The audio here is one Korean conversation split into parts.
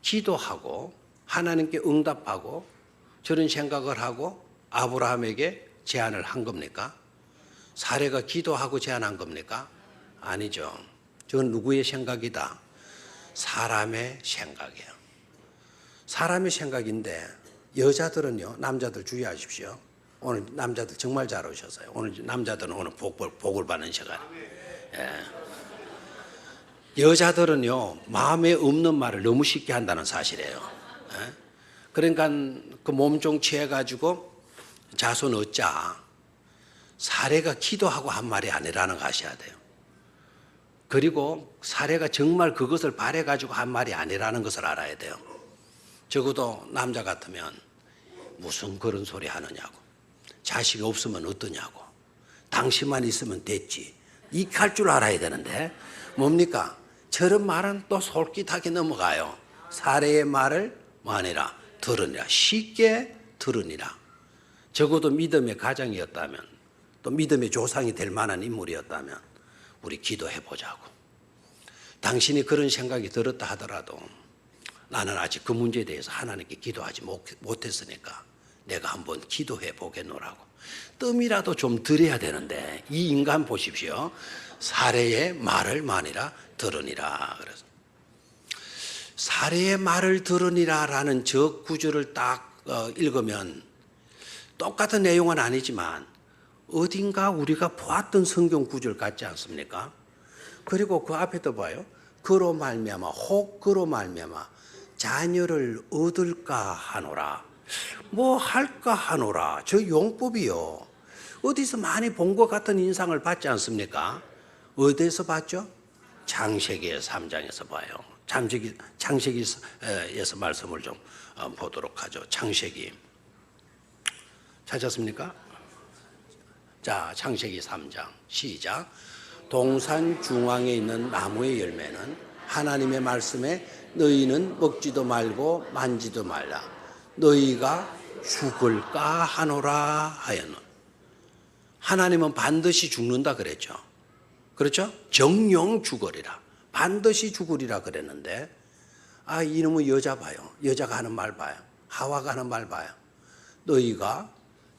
기도하고 하나님께 응답하고 저런 생각을 하고 아브라함에게 제안을 한 겁니까? 사례가 기도하고 제안한 겁니까? 아니죠. 저건 누구의 생각이다? 사람의 생각이에요. 사람의 생각인데 여자들은요, 남자들 주의하십시오. 오늘 남자들 정말 잘 오셨어요. 오늘 남자들은 오늘 복을 받는 시간. 여자들은요, 마음에 없는 말을 너무 쉽게 한다는 사실이에요. 그러니까 그 몸종 취해가지고 자손 얻자. 사례가 기도하고 한 말이 아니라는 거 아셔야 돼요. 그리고 사례가 정말 그것을 바래가지고 한 말이 아니라는 것을 알아야 돼요. 적어도 남자 같으면 무슨 그런 소리 하느냐고. 자식이 없으면 어떠냐고. 당신만 있으면 됐지. 이 할 줄 알아야 되는데 뭡니까? 저런 말은 또 솔깃하게 넘어가요. 사례의 말을 뭐하니라? 들으니라. 쉽게 들으니라. 적어도 믿음의 가정이었다면 또 믿음의 조상이 될 만한 인물이었다면 우리 기도해 보자고. 당신이 그런 생각이 들었다 하더라도 나는 아직 그 문제에 대해서 하나님께 기도하지 못했으니까 내가 한번 기도해 보겠노라고. 뜸이라도 좀 드려야 되는데 이 인간 보십시오. 사례의 말을 마니라 들으니라. 그래서 사례의 말을 들으니라라는 저 구절을 딱 읽으면 똑같은 내용은 아니지만 어딘가 우리가 보았던 성경 구절 같지 않습니까? 그리고 그 앞에도 봐요. 그로 말미암아 혹 그로 말미암아 자녀를 얻을까 하노라. 뭐 할까 하노라. 저 용법이요. 어디서 많이 본 것 같은 인상을 받지 않습니까? 어디서 봤죠? 창세기 3장에서 봐요. 창세기에서 말씀을 좀 보도록 하죠. 창세기 찾았습니까? 자, 창세기 3장 시작. 동산 중앙에 있는 나무의 열매는 하나님의 말씀에 너희는 먹지도 말고 만지도 말라. 너희가 죽을까 하노라 하였노. 하나님은 반드시 죽는다 그랬죠. 그렇죠? 정령 죽으리라. 반드시 죽으리라 그랬는데 이놈의 여자 봐요. 여자가 하는 말 봐요. 하와가 하는 말 봐요. 너희가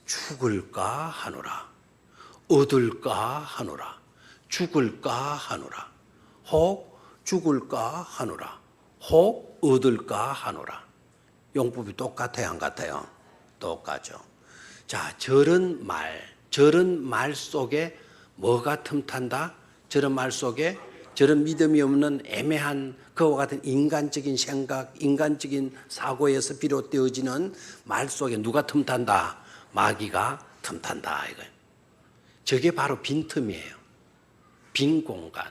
죽을까 하노라. 얻을까 하노라. 죽을까 하노라. 혹 죽을까 하노라. 혹 얻을까 하노라. 용법이 똑같아요, 안 같아요? 똑같죠. 자, 저런 말 속에 뭐가 틈탄다? 저런 말 속에 저런 믿음이 없는 애매한 그와 같은 인간적인 생각, 인간적인 사고에서 비롯되어지는 말 속에 누가 틈탄다? 마귀가 틈탄다 이거예요. 저게 바로 빈틈이에요. 빈 공간.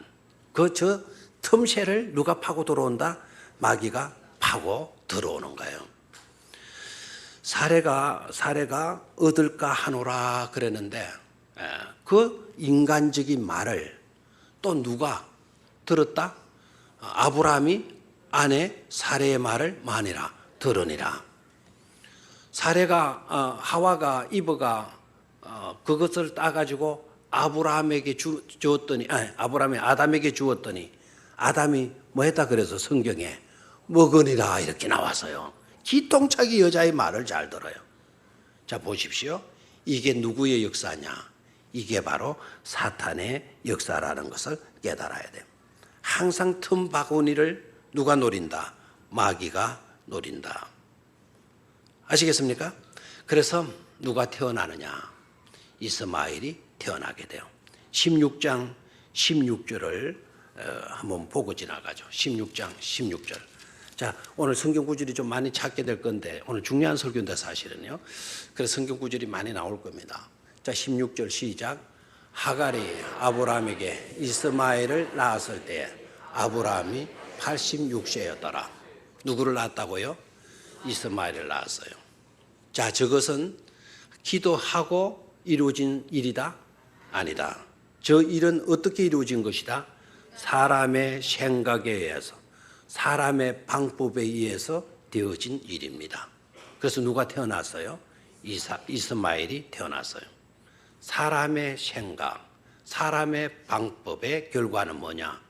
저 틈새를 누가 파고 들어온다? 마귀가 파고 들어오는 거예요. 사례가 얻을까 하노라 그랬는데 그 인간적인 말을 또 누가 들었다? 아브라함이 아내 사례의 말을 마니라 들으니라. 사례가 하와가 이브가 그것을 따가지고 아브라함에게 주었더니 아브라함이 아담에게 주었더니 아담이 뭐 했다 그래서 성경에 먹으니라 이렇게 나왔어요. 기똥차게 여자의 말을 잘 들어요. 자 보십시오. 이게 누구의 역사냐? 이게 바로 사탄의 역사라는 것을 깨달아야 돼요. 항상 틈바구니를 누가 노린다? 마귀가 노린다. 아시겠습니까? 그래서 누가 태어나느냐? 이스마엘이 태어나게 돼요. 16장 16절을 한번 보고 지나가죠. 16장 16절. 자, 오늘 성경 구절이 좀 많이 찾게 될 건데 오늘 중요한 설교인데 사실은요. 그래서 성경 구절이 많이 나올 겁니다. 자, 16절 시작. 하갈이 아브라함에게 이스마엘을 낳았을 때 아브라함이 86세였더라. 누구를 낳았다고요? 이스마엘을 낳았어요. 자, 저것은 기도하고 이루어진 일이다? 아니다. 저 일은 어떻게 이루어진 것이다? 사람의 생각에 의해서, 사람의 방법에 의해서 되어진 일입니다. 그래서 누가 태어났어요? 이스마엘이 태어났어요. 사람의 생각, 사람의 방법의 결과는 뭐냐?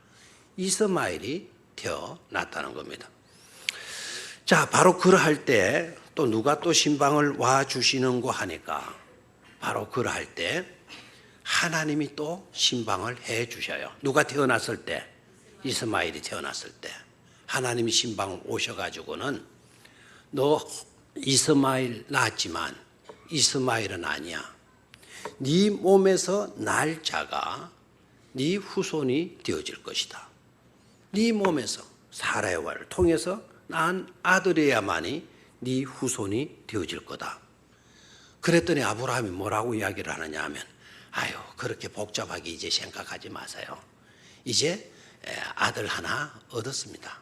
이스마엘이 태어났다는 겁니다. 자, 바로 그러할 때 또 누가 또 신방을 와 주시는고 하니까 바로 그러할 때 하나님이 또 신방을 해 주셔요. 누가 태어났을 때? 이스마엘이 태어났을 때 하나님이 신방 오셔가지고는 너 이스마엘 낳았지만 이스마엘은 아니야. 네 몸에서 날 자가 네 후손이 되어질 것이다. 네 몸에서 사라의 와를 통해서 낳은 아들이야만이 네 후손이 되어질 거다. 그랬더니 아브라함이 뭐라고 이야기를 하느냐 하면 아유 그렇게 복잡하게 이제 생각하지 마세요. 이제 아들 하나 얻었습니다.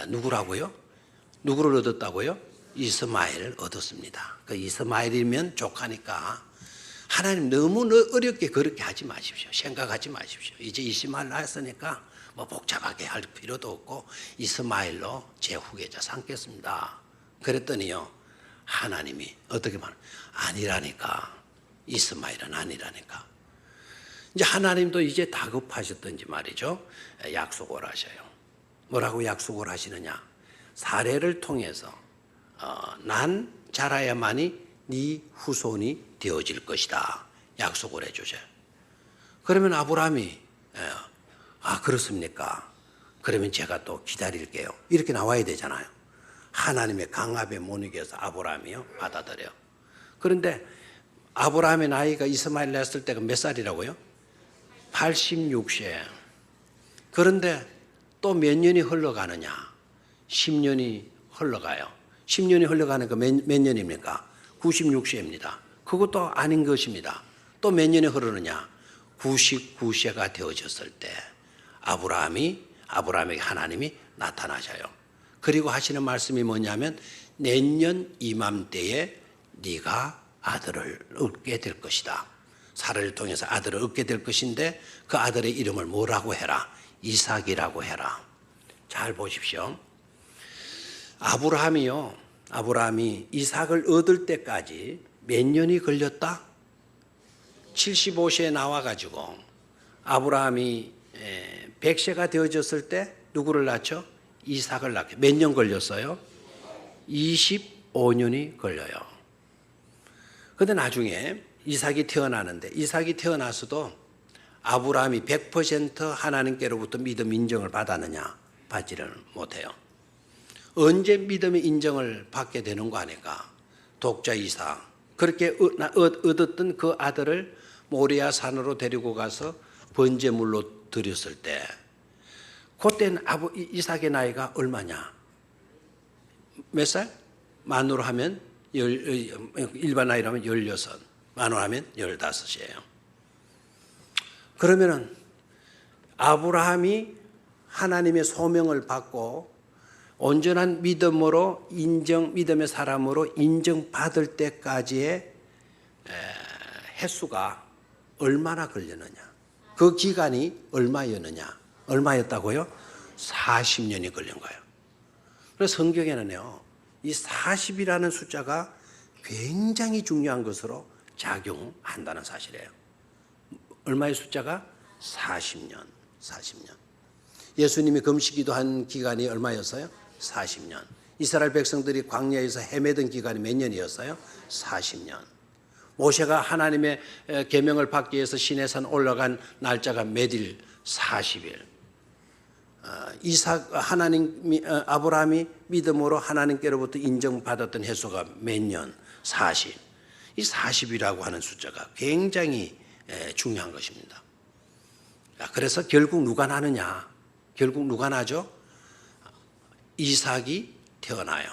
누구라고요? 누구를 얻었다고요? 이스마엘을 얻었습니다. 그 이스마엘이면 족하니까 하나님 너무 어렵게 그렇게 하지 마십시오. 생각하지 마십시오. 이제 이스마엘 낳았으니까 뭐 복잡하게 할 필요도 없고 이스마엘로 제 후계자 삼겠습니다. 그랬더니요 하나님이 어떻게 말하냐 아니라니까. 이스마엘은 아니라니까. 이제 하나님도 이제 다급하셨던지 말이죠. 약속을 하셔요. 뭐라고 약속을 하시느냐? 사례를 통해서 난 자라야만이 네 후손이 되어질 것이다. 약속을 해주셔요. 그러면 아브라함이 아 그렇습니까? 그러면 제가 또 기다릴게요. 이렇게 나와야 되잖아요. 하나님의 강압에 못 이겨서 아브라함이요 받아들여요. 그런데 아브라함의 나이가 이스마엘 낳았을 때가 몇 살이라고요? 86세. 그런데 또 몇 년이 흘러가느냐? 10년이 흘러가요. 10년이 흘러가니까 몇 년입니까? 96세입니다. 그것도 아닌 것입니다. 또 몇 년이 흐르느냐? 99세가 되어졌을 때 아브라함에게 하나님이 나타나셔요. 그리고 하시는 말씀이 뭐냐면 내년 이맘때에 네가 아들을 얻게 될 것이다. 사라를 통해서 아들을 얻게 될 것인데 그 아들의 이름을 뭐라고 해라? 이삭이라고 해라. 잘 보십시오. 아브라함이 이삭을 얻을 때까지 몇 년이 걸렸다? 75세에 나와가지고 아브라함이 100세가 되어졌을 때 누구를 낳죠? 이삭을 낳게. 몇 년 걸렸어요? 25년이 걸려요. 그런데 나중에 이삭이 태어나는데 이삭이 태어나서도 아브라함이 100% 하나님께로부터 믿음 인정을 받았느냐? 받지를 못해요. 언제 믿음의 인정을 받게 되는 거 아닐까? 독자 이삭. 그렇게 얻었던 그 아들을 모리아 산으로 데리고 가서 번제물로 드렸을 때 그때는 이삭의 나이가 얼마냐? 몇 살? 만으로 하면 일반 나이로 하면 16, 만으로 하면 15이에요. 그러면은 아브라함이 하나님의 소명을 받고 온전한 믿음으로 믿음의 사람으로 인정받을 때까지의 횟수가 얼마나 걸렸느냐? 그 기간이 얼마였느냐? 얼마였다고요? 40년이 걸린 거예요. 그래서 성경에는요, 이 40이라는 숫자가 굉장히 중요한 것으로 작용한다는 사실이에요. 얼마의 숫자가? 40년. 예수님이 금식기도 한 기간이 얼마였어요? 40년. 이스라엘 백성들이 광야에서 헤매던 기간이 몇 년이었어요? 40년. 모세가 하나님의 계명을 받기 위해서 시내산 올라간 날짜가 몇일? 40일. 아브라함이 믿음으로 하나님께로부터 인정받았던 횟수가 몇 년? 40. 이 40이라고 하는 숫자가 굉장히 중요한 것입니다. 그래서 결국 누가 나느냐? 결국 누가 나죠? 이삭이 태어나요.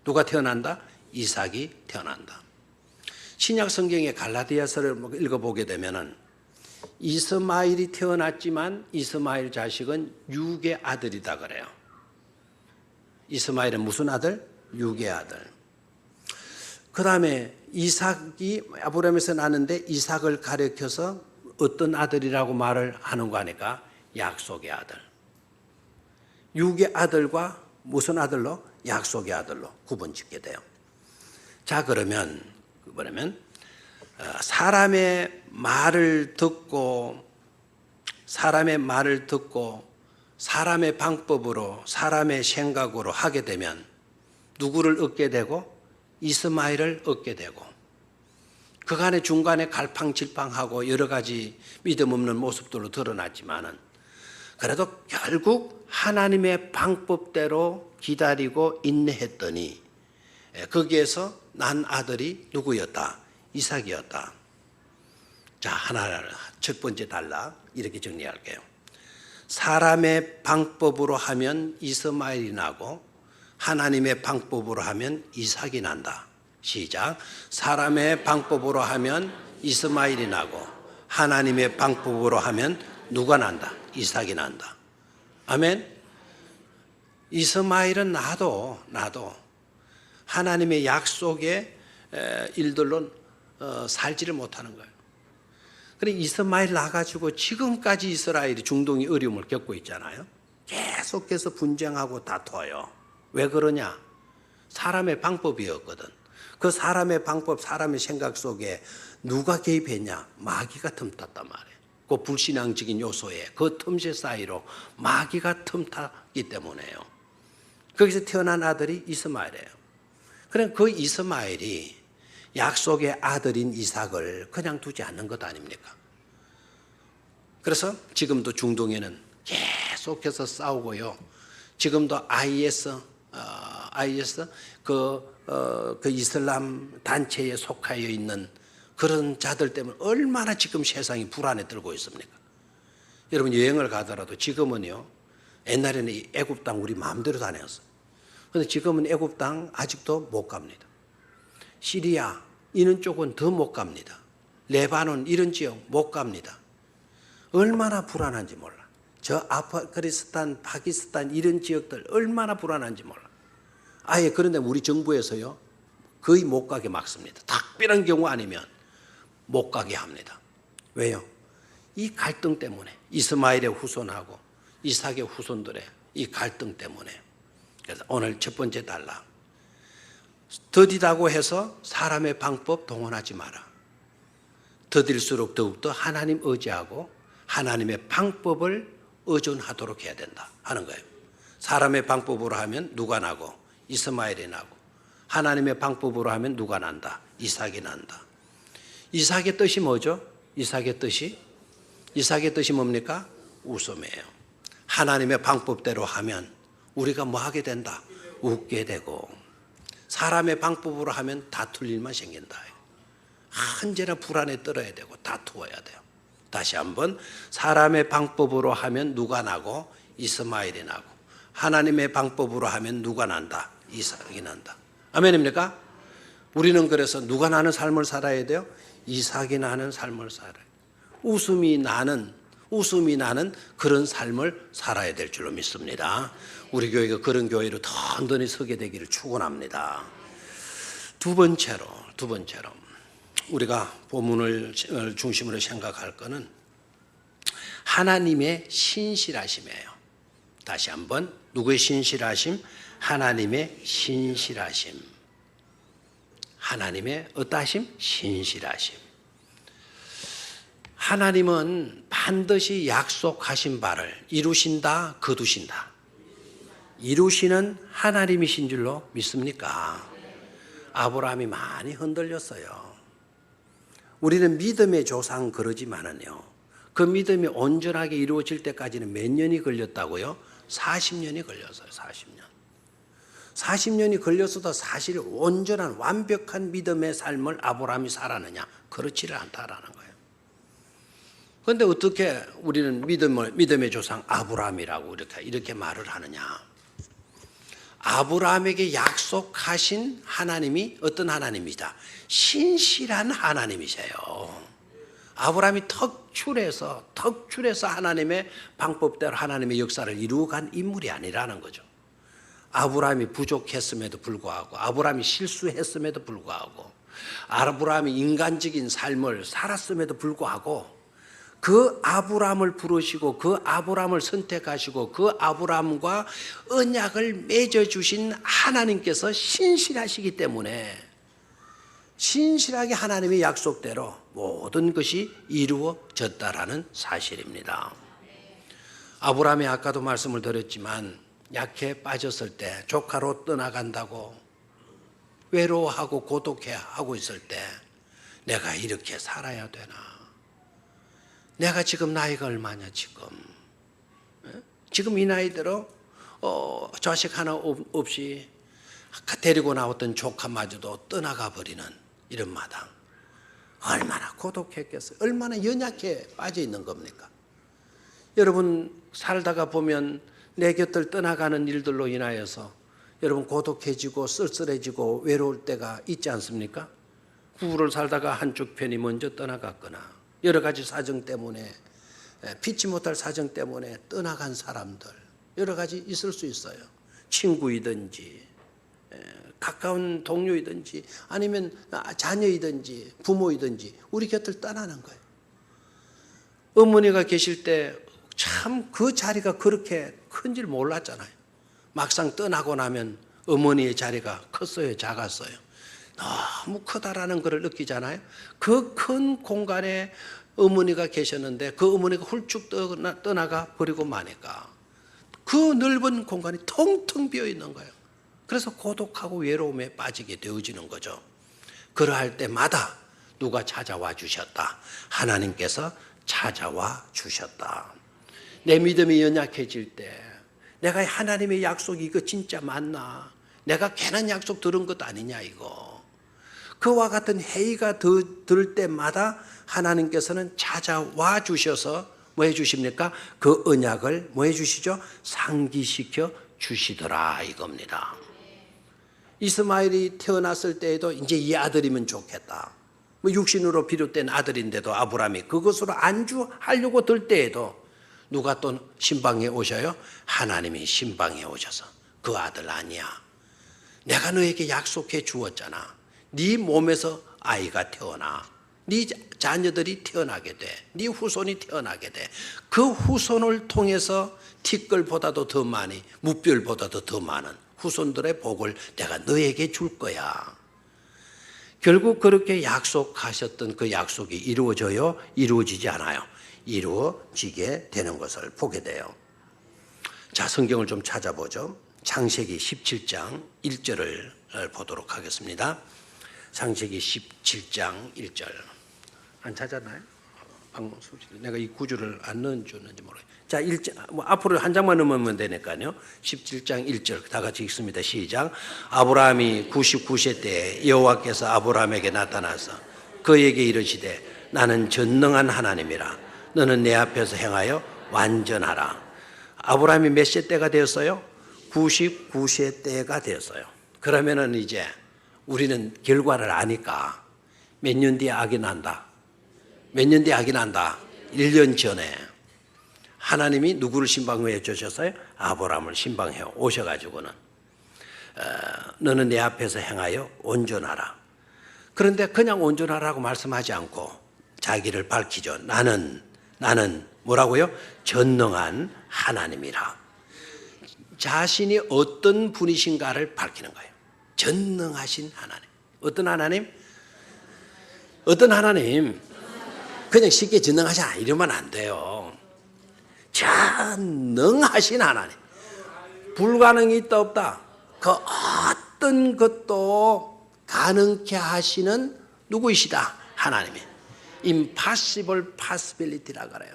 누가 태어난다? 이삭이 태어난다. 신약 성경의 갈라디아서를 읽어보게 되면은 이스마엘이 태어났지만 이스마엘 자식은 육의 아들이다 그래요. 이스마엘은 무슨 아들? 육의 아들. 그 다음에 이삭이 아브라함에서 나는데 이삭을 가리켜서 어떤 아들이라고 말을 하는 거 하니까 약속의 아들. 육의 아들과 무슨 아들로? 약속의 아들로 구분 짓게 돼요. 자, 그러면 사람의 말을 듣고 사람의 방법으로 사람의 생각으로 하게 되면 누구를 얻게 되고 이스마엘을 얻게 되고 그간의 중간에 갈팡질팡하고 여러 가지 믿음 없는 모습들로 드러났지만은 그래도 결국 하나님의 방법대로 기다리고 인내했더니 거기에서 난 아들이 누구였다? 이삭이었다. 자, 하나를 첫 번째 단락 이렇게 정리할게요. 사람의 방법으로 하면 이스마엘이 나고 하나님의 방법으로 하면 이삭이 난다. 시작. 사람의 방법으로 하면 이스마엘이 나고 하나님의 방법으로 하면 누가 난다? 이삭이 난다. 아멘. 이스마엘은 나도 하나님의 약속의 일들로 살지를 못하는 거예요. 그래 이스마엘 나가지고 지금까지 이스라엘이 중동이 어려움을 겪고 있잖아요. 계속해서 분쟁하고 다퉈요. 왜 그러냐? 사람의 방법이었거든. 그 사람의 방법, 사람의 생각 속에 누가 개입했냐? 마귀가 틈탔단 말이에요. 그 불신앙적인 요소에 그 틈새 사이로 마귀가 틈탔기 때문에요. 거기서 태어난 아들이 이스마엘이에요. 그럼 그 이스마엘이 약속의 아들인 이삭을 그냥 두지 않는 것 아닙니까? 그래서 지금도 중동에는 계속해서 싸우고요. 지금도 IS 그 이슬람 단체에 속하여 있는 그런 자들 때문에 얼마나 지금 세상이 불안에 떨고 있습니까? 여러분 여행을 가더라도 지금은요. 옛날에는 이 애굽 땅 우리 마음대로 다녔어요. 그런데 지금은 애굽 땅 아직도 못 갑니다. 시리아 이런 쪽은 더 못 갑니다. 레바논 이런 지역 못 갑니다. 얼마나 불안한지 몰라. 저 아프가니스탄, 파키스탄 이런 지역들 얼마나 불안한지 몰라. 아예 그런데 우리 정부에서요 거의 못 가게 막습니다. 특별한 경우 아니면 못 가게 합니다. 왜요? 이 갈등 때문에 이스마엘의 후손하고 이삭의 후손들의 이 갈등 때문에. 그래서 오늘 첫 번째 단락. 더디다고 해서 사람의 방법 동원하지 마라. 더딜수록 더욱더 하나님 의지하고 하나님의 방법을 의존하도록 해야 된다 하는 거예요. 사람의 방법으로 하면 누가 나고 이스마엘이 나고 하나님의 방법으로 하면 누가 난다? 이삭이 난다. 이삭의 뜻이 뭐죠? 이삭의 뜻이 뭡니까? 웃음이에요. 하나님의 방법대로 하면 우리가 뭐 하게 된다? 웃게 되고 사람의 방법으로 하면 다툴 일만 생긴다. 언제나 불안에 떨어야 되고 다투어야 돼요. 다시 한번 사람의 방법으로 하면 누가 나고 이스마엘이 나고 하나님의 방법으로 하면 누가 난다? 이삭이 난다. 아멘입니까? 우리는 그래서 누가 나는 삶을 살아야 돼요? 이삭이 나는 삶을 살아야 돼요. 웃음이 나는 그런 삶을 살아야 될 줄로 믿습니다. 우리 교회가 그런 교회로 든든히 서게 되기를 축원합니다. 두 번째로 우리가 본문을 중심으로 생각할 것은 하나님의 신실하심이에요. 다시 한번 누구의 신실하심? 하나님의 신실하심. 하나님의 어떠하심? 신실하심. 하나님은 반드시 약속하신 바를 이루신다, 거두신다. 이루시는 하나님이신 줄로 믿습니까? 아브라함이 많이 흔들렸어요. 우리는 믿음의 조상 그러지만은요. 그 믿음이 온전하게 이루어질 때까지는 몇 년이 걸렸다고요? 40년이 걸렸어요. 40년이 걸렸어도 사실 온전한 완벽한 믿음의 삶을 아브라함이 살았느냐? 그렇지를 않다라는 거예요. 그런데 어떻게 우리는 믿음의 조상 아브라함이라고 이렇게 말을 하느냐? 아브라함에게 약속하신 하나님이 어떤 하나님이다? 신실한 하나님이세요. 아브라함이 턱출해서 하나님의 방법대로 하나님의 역사를 이루어간 인물이 아니라는 거죠. 아브라함이 부족했음에도 불구하고 아브라함이 실수했음에도 불구하고 아브라함이 인간적인 삶을 살았음에도 불구하고 그 아브라함을 부르시고 그 아브라함을 선택하시고 그 아브라함과 언약을 맺어주신 하나님께서 신실하시기 때문에 신실하게 하나님의 약속대로 모든 것이 이루어졌다라는 사실입니다. 아브라함이 아까도 말씀을 드렸지만 약해 빠졌을 때 조카로 떠나간다고 외로워하고 고독해하고 있을 때 내가 이렇게 살아야 되나? 내가 지금 나이가 얼마냐 지금? 지금 이 나이대로 자식 하나 없이 데리고 나왔던 조카마저도 떠나가 버리는 이런 마당. 얼마나 고독했겠어요? 얼마나 연약해 빠져 있는 겁니까? 여러분 살다가 보면 내 곁을 떠나가는 일들로 인하여서 여러분 고독해지고 쓸쓸해지고 외로울 때가 있지 않습니까? 부부를 살다가 한쪽 편이 먼저 떠나갔거나 여러 가지 사정 때문에 피치 못할 사정 때문에 떠나간 사람들 여러 가지 있을 수 있어요. 친구이든지 가까운 동료이든지 아니면 자녀이든지 부모이든지 우리 곁을 떠나는 거예요. 어머니가 계실 때 참 그 자리가 그렇게 큰 줄 몰랐잖아요. 막상 떠나고 나면 어머니의 자리가 컸어요, 작았어요? 너무 크다라는 것을 느끼잖아요. 그 큰 공간에 어머니가 계셨는데 그 어머니가 훌쩍 떠나가 버리고 마니까 그 넓은 공간이 텅텅 비어 있는 거예요. 그래서 고독하고 외로움에 빠지게 되어지는 거죠. 그러할 때마다 누가 찾아와 주셨다. 하나님께서 찾아와 주셨다. 내 믿음이 연약해질 때 내가 하나님의 약속이 이거 진짜 맞나? 내가 괜한 약속 들은 것 아니냐 이거. 그와 같은 회의가 들 때마다 하나님께서는 찾아와 주셔서 뭐 해주십니까? 그 언약을 뭐 해주시죠? 상기시켜 주시더라 이겁니다. 이스마엘이 태어났을 때에도 이제 이 아들이면 좋겠다. 뭐 육신으로 비롯된 아들인데도 아브라함이 그것으로 안주하려고 들 때에도 누가 또 신방에 오셔요? 하나님이 신방에 오셔서 그 아들 아니야. 내가 너에게 약속해 주었잖아. 네 몸에서 아이가 태어나. 네 자녀들이 태어나게 돼. 네 후손이 태어나게 돼. 그 후손을 통해서 티끌보다도 더 많이 무별보다도 더 많은 후손들의 복을 내가 너에게 줄 거야. 결국 그렇게 약속하셨던 그 약속이 이루어져요? 이루어지지 않아요? 이루어지게 되는 것을 보게 돼요. 자, 성경을 좀 찾아보죠. 창세기 17장 1절을 보도록 하겠습니다. 창세기 17장 1절. 안 찾았나요? 방금 내가 이 구절을 안 넣어줬는지 모르겠어요. 자, 1절, 앞으로 한 장만 넣으면 되니까요. 17장 1절 다 같이 읽습니다. 시작. 아브라함이 99세 때 여호와께서 아브라함에게 나타나서 그에게 이르시되 나는 전능한 하나님이라. 너는 내 앞에서 행하여 완전하라. 아브라함이 몇 세 때가 되었어요? 99세 때가 되었어요. 그러면은 이제 우리는 결과를 아니까 몇 년 뒤에 악이 난다. 몇 년 뒤에 악이 난다. 1년 전에 하나님이 누구를 신방해 주셨어요? 아브라함을 신방해 오셔가지고는 너는 내 앞에서 행하여 온전하라. 그런데 그냥 온전하라고 말씀하지 않고 자기를 밝히죠. 나는 뭐라고요? 전능한 하나님이라. 자신이 어떤 분이신가를 밝히는 거예요. 전능하신 하나님. 어떤 하나님? 어떤 하나님? 그냥 쉽게 전능하시나 이러면 안 돼요. 전능하신 하나님. 불가능이 있다 없다. 그 어떤 것도 가능케 하시는 누구이시다? 하나님이. impossible possibility라고 그래요.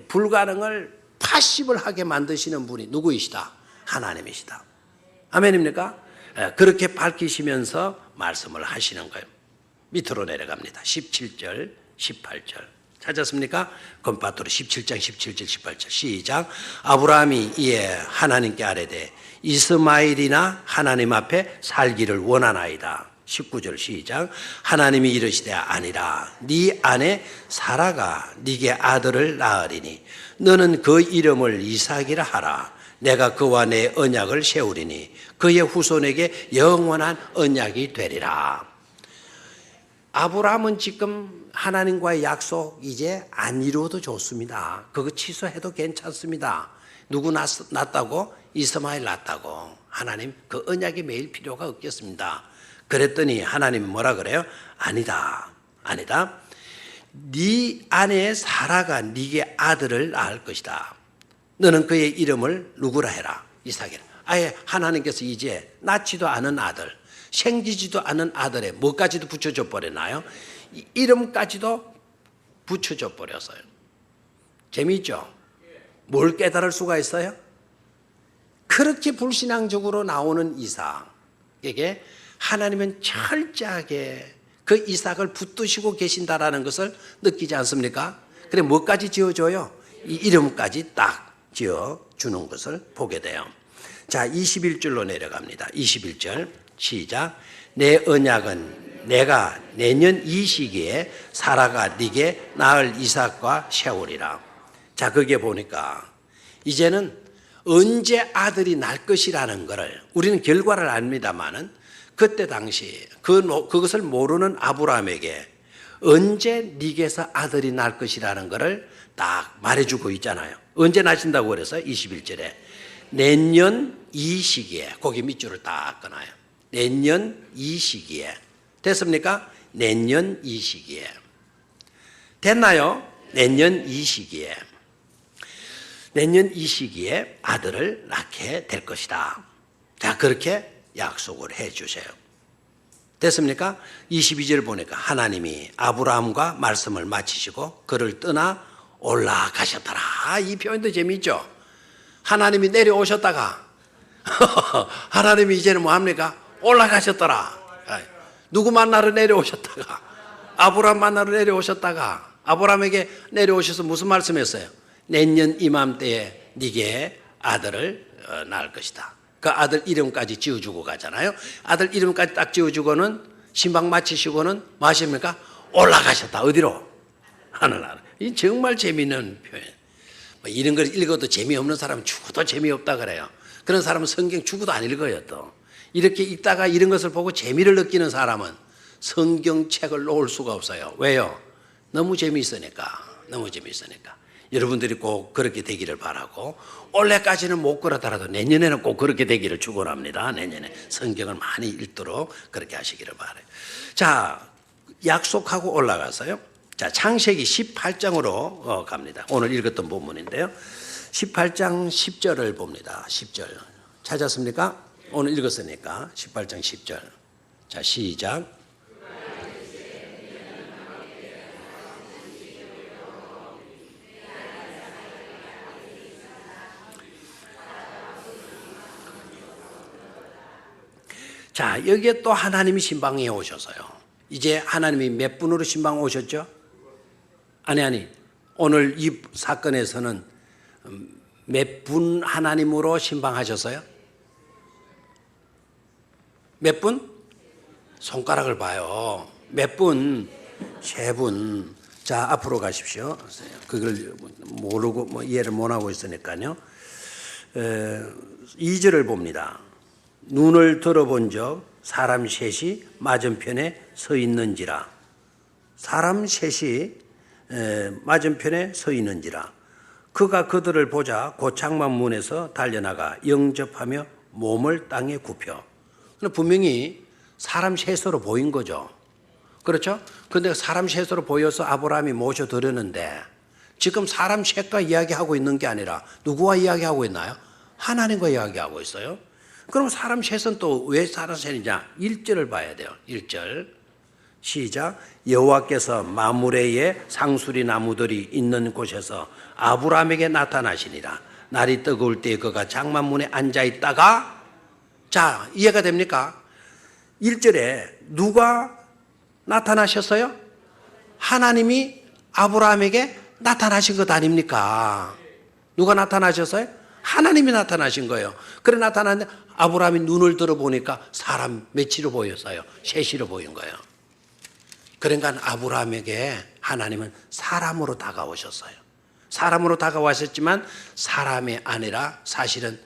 불가능을 possible하게 만드시는 분이 누구이시다? 하나님이시다. 아멘입니까? 그렇게 밝히시면서 말씀을 하시는 거예요. 밑으로 내려갑니다. 17절, 18절. 찾았습니까? 건파토로 17장 17절 18절 시작. 아브라함이 이에 하나님께 아뢰되 이스마엘이나 하나님 앞에 살기를 원하나이다. 19절 시작. 하나님이 이르시되 아니라 네 아내 사라가 네게 아들을 낳으리니 너는 그 이름을 이삭이라 하라. 내가 그와 내 언약을 세우리니 그의 후손에게 영원한 언약이 되리라. 아브라함은 지금 하나님과의 약속 이제 안 이루어도 좋습니다. 그거 취소해도 괜찮습니다. 누구 낳았다고? 이스마엘 낳았다고. 하나님 그 언약이 매일 필요가 없겠습니다. 그랬더니 하나님 뭐라 그래요? 아니다. 네 아내 사라가 네게 아들을 낳을 것이다. 너는 그의 이름을 누구라 해라? 이삭이라. 아예 하나님께서 이제 낳지도 않은 아들, 생기지도 않은 아들의 뭐까지도 붙여줘 버리나요? 이름까지도 붙여줘 버렸어요. 재미있죠? 뭘 깨달을 수가 있어요? 그렇게 불신앙적으로 나오는 이삭에게 하나님은 철저하게 그 이삭을 붙드시고 계신다라는 것을 느끼지 않습니까? 그래 뭐까지 지어줘요? 이 이름까지 딱 지어주는 것을 보게 돼요. 자, 21절로 내려갑니다. 21절 시작. 내 언약은 내가 내년 이 시기에 사라가 네게 낳을 이삭과 세우리라. 자, 거기에 보니까 이제는 언제 아들이 날 것이라는 것을 우리는 결과를 압니다마는 그때 당시 그것을 모르는 아브라함에게 언제 네게서 아들이 날 것이라는 것을 딱 말해주고 있잖아요. 언제 나신다고 그래서 21절에 내년 이 시기에 거기 밑줄을 딱 끊어요. 내년 이 시기에 됐습니까? 내년 이 시기에 됐나요? 내년 이 시기에 내년 이 시기에 아들을 낳게 될 것이다. 자, 그렇게 약속을 해 주세요. 됐습니까? 22절 보니까 하나님이 아브라함과 말씀을 마치시고 그를 떠나 올라가셨더라. 이 표현도 재미있죠? 하나님이 내려오셨다가 하나님이 이제는 뭐합니까? 올라가셨더라. 누구 만나러 내려오셨다가 아브라함 만나러 내려오셨다가 아브라함에게 내려오셔서 무슨 말씀했어요? 내년 이맘때에 네게 아들을 낳을 것이다. 그 아들 이름까지 지어주고 가잖아요. 아들 이름까지 딱 지어주고는 신방 마치시고는 뭐 하십니까? 올라가셨다. 어디로? 하늘나라. 이 정말 재미있는 표현. 뭐 이런 걸 읽어도 재미없는 사람은 죽어도 재미없다 그래요. 그런 사람은 성경 죽어도 안 읽어요 또. 이렇게 읽다가 이런 것을 보고 재미를 느끼는 사람은 성경책을 놓을 수가 없어요. 왜요? 너무 재미있으니까. 너무 재미있으니까. 여러분들이 꼭 그렇게 되기를 바라고 올해까지는 못 그러더라도 내년에는 꼭 그렇게 되기를 축원합니다. 내년에 성경을 많이 읽도록 그렇게 하시기를 바라요. 자, 약속하고 올라가서요. 자, 창세기 18장으로 갑니다. 오늘 읽었던 본문인데요. 18장 10절을 봅니다. 10절 찾았습니까? 오늘 읽었으니까 18장 10절. 자, 시작. 자, 여기에 또 하나님이 신방에 오셔서요. 이제 하나님이 몇 분으로 신방 오셨죠? 아니. 오늘 이 사건에서는 몇 분 하나님으로 신방하셨어요? 몇 분? 손가락을 봐요. 몇 분? 세 분. 자, 앞으로 가십시오. 그걸 모르고 이해를 못하고 있으니까요. 2절을 봅니다. 눈을 들어본 적 사람 셋이 맞은편에 서 있는지라. 사람 셋이 맞은편에 서 있는지라. 그가 그들을 보자 곧 장막문에서 달려나가 영접하며 몸을 땅에 굽혀. 분명히 사람 셋으로 보인 거죠. 그렇죠? 그런데 사람 셋으로 보여서 아브라함이 모셔드렸는데 지금 사람 셋과 이야기하고 있는 게 아니라 누구와 이야기하고 있나요? 하나님과 이야기하고 있어요. 그럼 사람 셋은 또 왜 사람 셋이냐? 1절을 봐야 돼요. 1절 시작. 여호와께서 마므레의 상수리 나무들이 있는 곳에서 아브라함에게 나타나시니라. 날이 뜨거울 때 그가 장막문에 앉아있다가, 자, 이해가 됩니까? 1절에 누가 나타나셨어요? 하나님이 아브라함에게 나타나신 것 아닙니까? 누가 나타나셨어요? 하나님이 나타나신 거예요. 그래 나타났는데 아브라함이 눈을 들어보니까 사람 몇이로 보였어요? 셋이로 보인 거예요. 그러니까 아브라함에게 하나님은 사람으로 다가오셨어요. 사람으로 다가왔었지만 사람이 아니라 사실은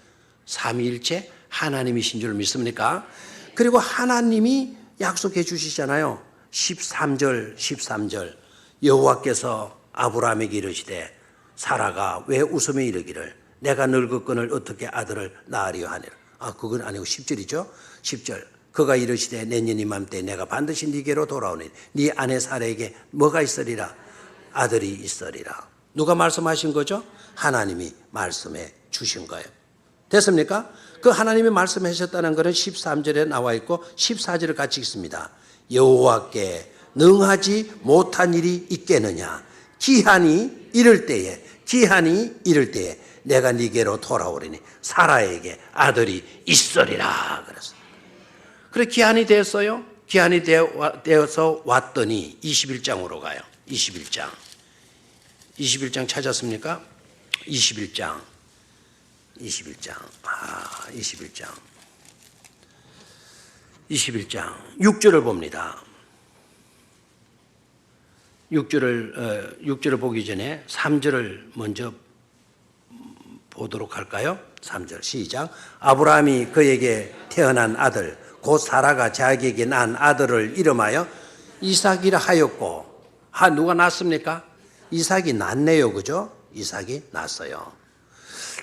삼위일체 하나님이신 줄 믿습니까? 그리고 하나님이 약속해 주시잖아요. 13절 여호와께서 아브라함에게 이르시되 사라가 왜 웃으며 이르기를 내가 늙었거늘 어떻게 아들을 낳으려 하니라. 그건 아니고 10절이죠. 10절 그가 이르시되 내년 이맘때 내가 반드시 네게로 돌아오니 네 아내 사라에게 뭐가 있으리라? 아들이 있으리라. 누가 말씀하신 거죠? 하나님이 말씀해 주신 거예요. 됐습니까? 그 하나님이 말씀하셨다는 것은 13절에 나와 있고 14절을 같이 읽습니다. 여호와께 능하지 못한 일이 있겠느냐. 기한이 이를 때에 내가 네게로 돌아오리니 사라에게 아들이 있으리라 그랬어요. 그래 기한이 됐어요. 기한이 되어서 왔더니 21장으로 가요. 21장 찾았습니까? 21장 6절을 봅니다. 6절을 보기 전에 3절을 먼저 보도록 할까요? 3절 시작. 아브라함이 그에게 태어난 아들 곧 사라가 자기에게 낳은 아들을 이름하여 이삭이라 하였고, 누가 낳습니까? 이삭이 낳네요. 그죠? 이삭이 낳았어요.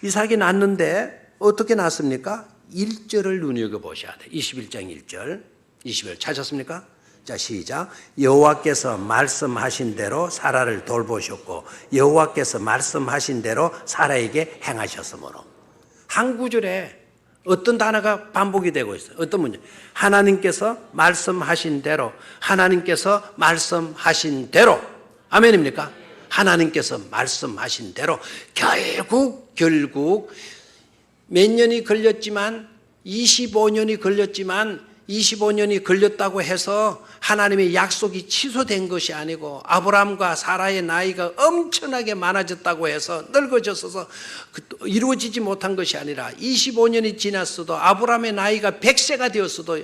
이삭이 낳았는데 어떻게 낳습니까? 1절을 눈여겨보셔야 돼요. 21장 1절 20절 찾았습니까? 자 시작. 여호와께서 말씀하신 대로 사라를 돌보셨고 여호와께서 말씀하신 대로 사라에게 행하셨으므로. 한 구절에 어떤 단어가 반복이 되고 있어요. 어떤 문제? 하나님께서 말씀하신 대로, 하나님께서 말씀하신 대로. 아멘입니까? 하나님께서 말씀하신 대로 결국 몇 년이 걸렸지만 25년이 걸렸다고 해서 하나님의 약속이 취소된 것이 아니고, 아브라함과 사라의 나이가 엄청나게 많아졌다고 해서 늙어졌어서 이루어지지 못한 것이 아니라 25년이 지났어도 아브라함의 나이가 100세가 되었어도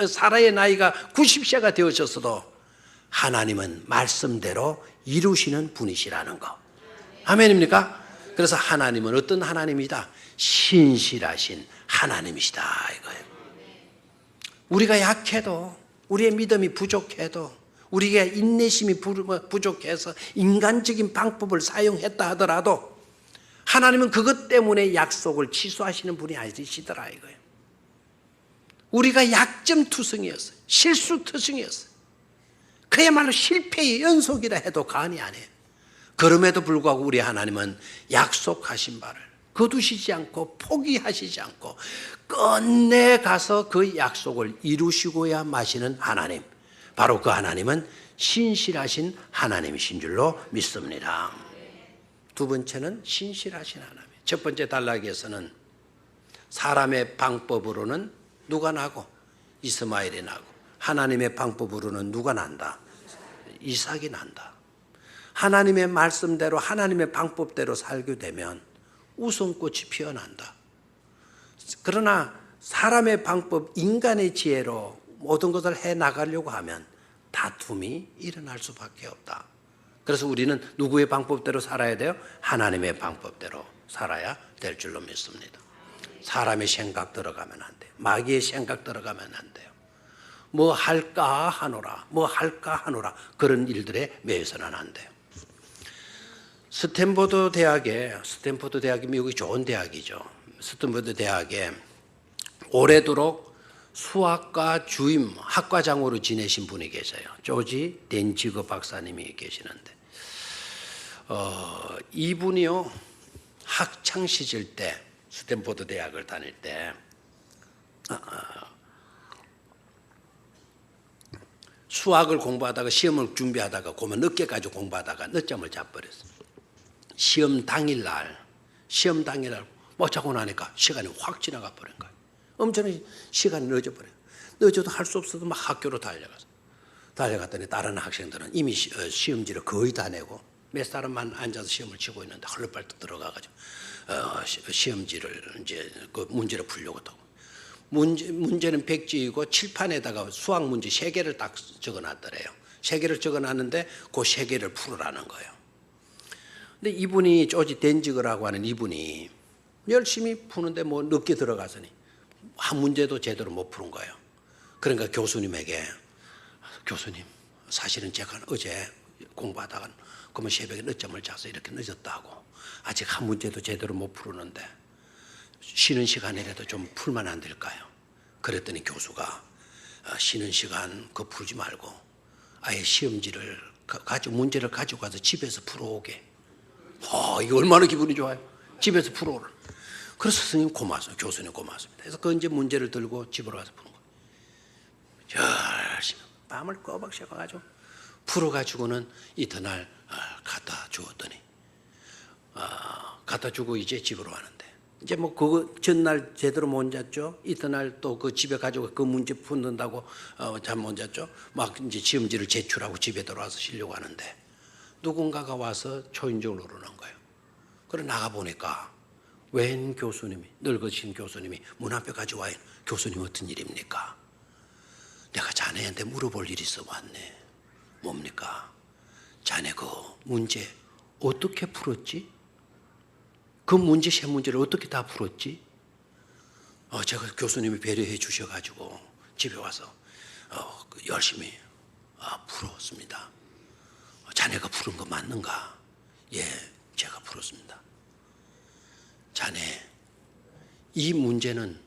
사라의 나이가 90세가 되었어도 하나님은 말씀대로 이루시는 분이시라는 거. 아멘입니까? 그래서 하나님은 어떤 하나님이다? 신실하신 하나님이시다 이거예요. 우리가 약해도, 우리의 믿음이 부족해도, 우리가 인내심이 부족해서 인간적인 방법을 사용했다 하더라도 하나님은 그것 때문에 약속을 취소하시는 분이 아니시더라 이거예요. 우리가 약점투성이었어요. 실수투성이었어요. 그야말로 실패의 연속이라 해도 과언이 아니에요. 그럼에도 불구하고 우리 하나님은 약속하신 바를 거두시지 않고 포기하시지 않고 끝내 가서 그 약속을 이루시고야 마시는 하나님, 바로 그 하나님은 신실하신 하나님이신 줄로 믿습니다. 두 번째는 신실하신 하나님. 첫 번째 단락에서는 사람의 방법으로는 누가 나고 이스마엘이 나고, 하나님의 방법으로는 누가 난다? 이삭이 난다. 하나님의 말씀대로, 하나님의 방법대로 살게 되면 우선꽃이 피어난다. 그러나 사람의 방법, 인간의 지혜로 모든 것을 해나가려고 하면 다툼이 일어날 수밖에 없다. 그래서 우리는 누구의 방법대로 살아야 돼요? 하나님의 방법대로 살아야 될 줄로 믿습니다. 사람의 생각 들어가면 안 돼요. 마귀의 생각 들어가면 안 돼요. 뭐 할까 하노라 그런 일들에 매여서는 안 돼요. 스탠포드 대학이 미국이 좋은 대학이죠. 스탠포드 대학에 오래도록 수학과 주임 학과장으로 지내신 분이 계세요. 조지 덴지거 박사님이 계시는데, 이분이요 학창 시절 때 스탠포드 대학을 다닐 때 수학을 공부하다가 시험을 준비하다가 그만 늦게까지 공부하다가 늦잠을 자버렸어요. 시험 당일날 못 자고 나니까 시간이 확 지나가 버린 거예요. 엄청나게 시간이 늦어버려요. 늦어도 할 수 없어도 막 학교로 달려갔더니 다른 학생들은 이미 시험지를 거의 다 내고 몇 사람만 앉아서 시험을 치고 있는데 헐레벌떡 들어가가지고 시험지를 이제 그 문제를 풀려고 하고, 문제는 백지이고 칠판에다가 수학 문제 3개를 딱 적어놨더래요. 3개를 적어놨는데 그 3개를 풀으라는 거예요. 근데 이분이 조지 덴지거라고 하는 이분이 열심히 푸는데 뭐 늦게 들어가서니 한 문제도 제대로 못 푸는 거예요. 그러니까 교수님에게, 교수님 사실은 제가 어제 공부하다가 그러면 새벽에 늦잠을 자서 이렇게 늦었다고, 아직 한 문제도 제대로 못 푸는데 쉬는 시간이라도 좀 풀면 안 될까요? 그랬더니 교수가 쉬는 시간 그거 풀지 말고 아예 시험지를 문제를 가지고 가서 집에서 풀어오게. 이거 얼마나 기분이 좋아요. 집에서 풀어오라. 그래서 선생님 고맙습니다. 교수님 고맙습니다. 그래서 그 이제 문제를 들고 집으로 가서 푸는 거예요. 열심히 밤을 꼬박 새가지고 풀어가지고는 이튿날 갖다 주었더니 갖다 주고 이제 집으로 가는데 이제 뭐 그거 전날 제대로 못 잤죠. 이튿날 또 그 집에 가지고 그 문제 푼다고 잠 못 잤죠. 막 이제 시험지를 제출하고 집에 들어와서 쉬려고 하는데 누군가가 와서 초인종을 누르는 거예요. 그래 나가 보니까 웬 교수님이 늙으신 교수님이 문 앞에 가지고 와요. 교수님 어떤 일입니까? 내가 자네한테 물어볼 일이 있어 왔네. 뭡니까? 자네 그 문제 어떻게 풀었지? 그 문제 세 문제를 어떻게 다 풀었지? 제가 교수님이 배려해 주셔가지고 집에 와서 열심히 풀었습니다. 자네가 풀은 거 맞는가? 예, 제가 풀었습니다. 자네, 이 문제는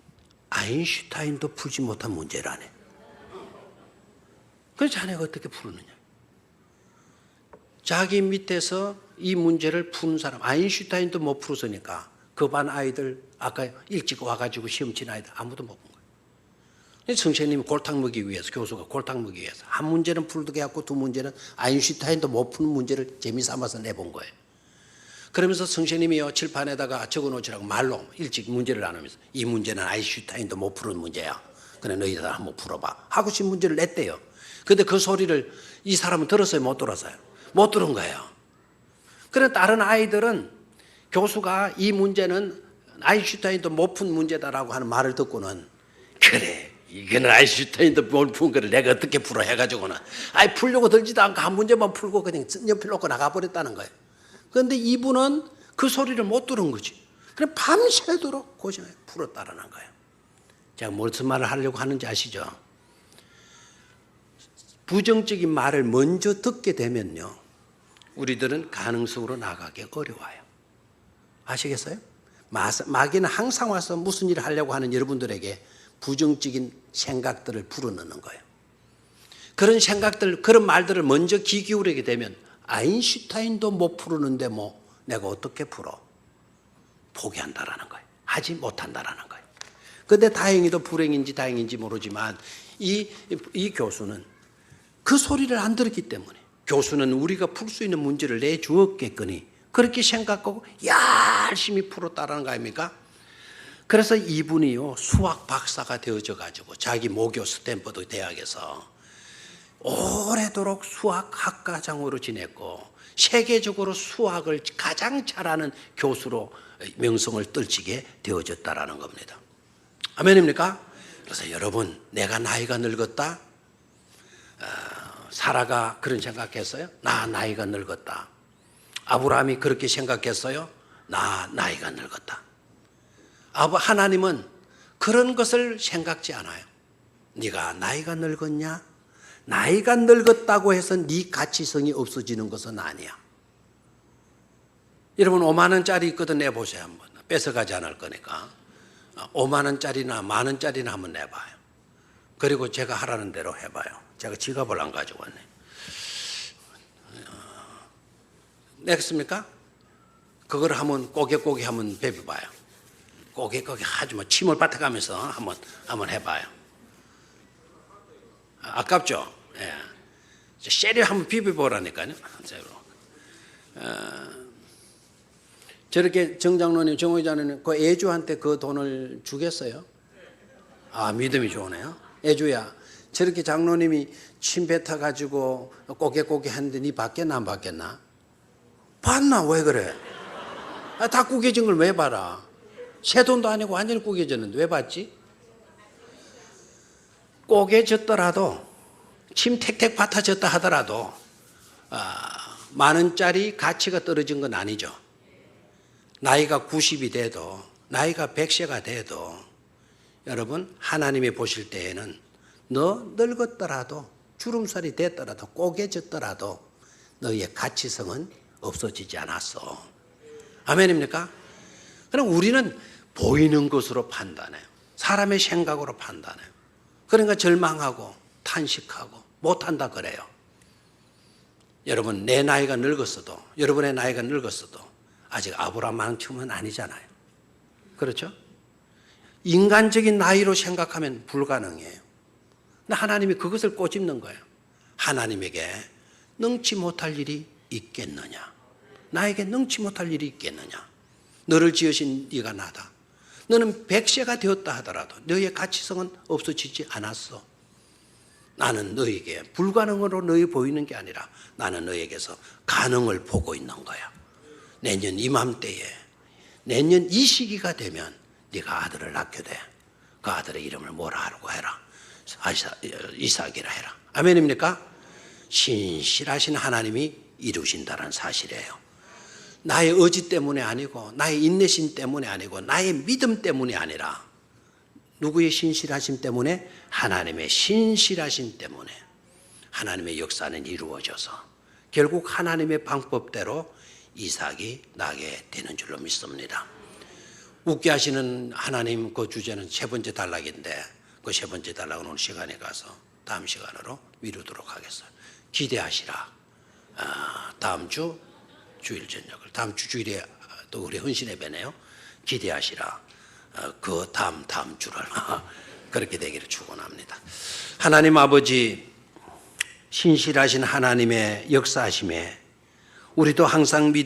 아인슈타인도 풀지 못한 문제라네. 그래서 자네가 어떻게 풀느냐? 자기 밑에서 이 문제를 푸는 사람, 아인슈타인도 못 풀었으니까 그 반 아이들 아까 일찍 와가지고 시험 친 아이들 아무도 못 푼 거예요. 선생님이 골탕 먹이기 위해서, 교수가 골탕 먹이기 위해서 한 문제는 풀게 해갖고 두 문제는 아인슈타인도 못 푸는 문제를 재미삼아서 내본 거예요. 그러면서 선생님이요 칠판에다가 적어놓으라고 말로 일찍 문제를 나누면서 이 문제는 아인슈타인도 못 푸는 문제야. 그래 너희들 한번 풀어봐 하고 신문제를 냈대요. 근데 그 소리를 이 사람은 들었어요? 못 들었어요? 못 들은 거예요. 그래 다른 아이들은 교수가 이 문제는 아인슈타인도 못 푼 문제다라고 하는 말을 듣고는 그래 이거는 아인슈타인도 못 푼 거를 내가 어떻게 풀어 해가지고는 풀려고 들지도 않고 한 문제만 풀고 그냥 연필 놓고 나가버렸다는 거예요. 그런데 이분은 그 소리를 못 들은 거지. 그래 밤새도록 고생해 풀었다라는 거예요. 제가 무슨 말을 하려고 하는지 아시죠? 부정적인 말을 먼저 듣게 되면요 우리들은 가능성으로 나가기 어려워요. 아시겠어요? 마귀는 항상 와서 무슨 일을 하려고 하는 여러분들에게 부정적인 생각들을 불어넣는 거예요. 그런 생각들, 그런 말들을 먼저 귀 기울이게 되면 아인슈타인도 못 풀었는데 뭐 내가 어떻게 풀어? 포기한다라는 거예요. 하지 못한다라는 거예요. 그런데 다행히도 불행인지 다행인지 모르지만 이 교수는 그 소리를 안 들었기 때문에 교수는 우리가 풀 수 있는 문제를 내주었겠거니 그렇게 생각하고 열심히 풀었다라는 거 아닙니까? 그래서 이분이요 수학 박사가 되어져 가지고 자기 모교 스탠퍼드 대학에서 오래도록 수학 학과장으로 지냈고 세계적으로 수학을 가장 잘하는 교수로 명성을 떨치게 되어졌다라는 겁니다. 아멘입니까? 그래서 여러분 내가 나이가 늙었다? 사라가 그런 생각했어요? 나 나이가 늙었다. 아브라함이 그렇게 생각했어요? 나 나이가 늙었다. 하나님은 그런 것을 생각지 않아요. 네가 나이가 늙었냐? 나이가 늙었다고 해서 네 가치성이 없어지는 것은 아니야. 여러분 5만 원짜리 있거든 내보세요 한번. 뺏어가지 않을 거니까 5만 원짜리나 만 원짜리나 한번 내봐요. 그리고 제가 하라는 대로 해봐요. 제가 지갑을 안 가지고 왔네. 내겠습니까? 그걸 한번 꼬개꼬개 한번 베벼봐요. 꼬개꼬개 하지 마. 침을 뱉어가면서 한번 해봐요. 아깝죠? 예. 쉐리 한번 비벼보라니까요. 저렇게 정장로님, 정의자는 그 애주한테 그 돈을 주겠어요? 믿음이 좋으네요. 애주야, 저렇게 장로님이 침 뱉어가지고 꼬개꼬개 했는데 니 받겠나 안 받겠나? 받나? 왜 그래? 다 구겨진 걸 왜 봐라? 새 돈도 아니고 완전히 구겨졌는데 왜 받지? 꼬개졌더라도 침 택택 받아졌다 하더라도 만 원짜리 가치가 떨어진 건 아니죠. 나이가 90이 돼도 나이가 100세가 돼도 여러분 하나님이 보실 때에는 너 늙었더라도 주름살이 됐더라도 꼬개졌더라도 너의 가치성은 없어지지 않았어. 아멘입니까? 그럼 우리는 보이는 것으로 판단해요. 사람의 생각으로 판단해요. 그러니까 절망하고 탄식하고 못한다 그래요. 여러분 내 나이가 늙었어도 여러분의 나이가 늙었어도 아직 아브라함만큼은 아니잖아요. 그렇죠? 인간적인 나이로 생각하면 불가능해요. 근데 하나님이 그것을 꼬집는 거예요. 하나님에게 능치 못할 일이 있겠느냐? 나에게 능치 못할 일이 있겠느냐? 너를 지으신 네가 나다. 너는 100세가 되었다 하더라도 너의 가치성은 없어지지 않았어. 나는 너에게 불가능으로 너희 보이는 게 아니라 나는 너에게서 가능을 보고 있는 거야. 내년 이맘때에, 내년 이 시기가 되면 네가 아들을 낳게 돼. 그 아들의 이름을 뭐라 하라고 해라. 이삭이라 해라. 아멘입니까? 신실하신 하나님이 이루신다는 사실이에요. 나의 의지 때문에 아니고 나의 인내심 때문에 아니고 나의 믿음 때문이 아니라 누구의 신실하심 때문에? 하나님의 신실하심 때문에 하나님의 역사는 이루어져서 결국 하나님의 방법대로 이삭이 나게 되는 줄로 믿습니다. 웃게 하시는 하나님 그 주제는 세 번째 단락인데 그 세 번째 단락은 오늘 시간에 가서 다음 시간으로 미루도록 하겠어요. 기대하시라. 다음 주 주일 저녁을 다음 주 주일에 또 우리 헌신 예배네요. 기대하시라. 그 다음 주를 그렇게 되기를 축원합니다. 하나님 아버지 신실하신 하나님의 역사하심에 우리도 항상 믿음